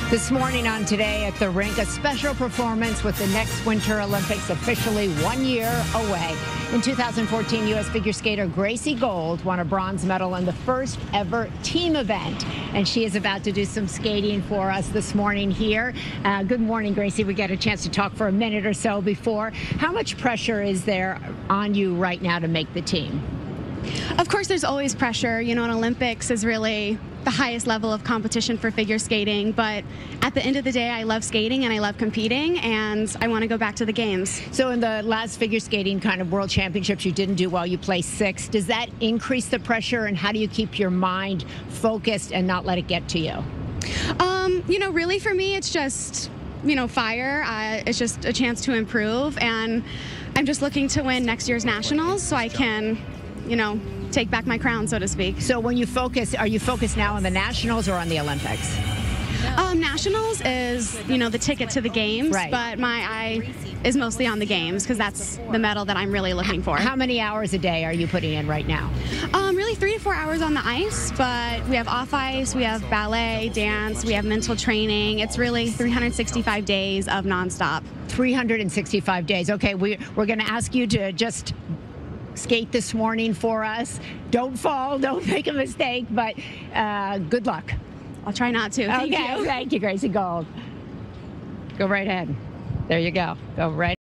This morning on Today at the Rink, a special performance with the next Winter Olympics officially 1 year away. In 2014, U.S. figure skater Gracie Gold won a bronze medal in the first ever team event. And she is about to do some skating for us this morning here. Good morning, Gracie. We get a chance to talk for a minute or so before. How much pressure is there on you right now to make the team? Of course, there's always pressure. You know, an Olympics is really the highest level of competition for figure skating. But at the end of the day, I love skating and I love competing, and I want to go back to the games. So in the last figure skating kind of world championships, you didn't do well. You placed sixth. Does that increase the pressure, and how do you keep your mind focused and not let it get to you? You know, really for me, it's just, you know, fire. It's just a chance to improve, and I'm just looking to win next year's nationals so I can, you know, take back my crown, so to speak. So when you focus, are you focused now on the nationals or on the Olympics? Nationals is, you know, the ticket to the games, right. But my eye is mostly on the games because that's the medal that I'm really looking for. How many hours a day are you putting in right now? Really 3 to 4 hours on the ice, but we have off ice, we have ballet, dance, we have mental training. It's really 365 days of nonstop. 365 days. Okay, we're going to ask you to just skate this morning for us. Don't fall, don't make a mistake, but good luck. I'll try not to. Thank you. Thank you, Gracie Gold. Go right ahead. There you go. Go right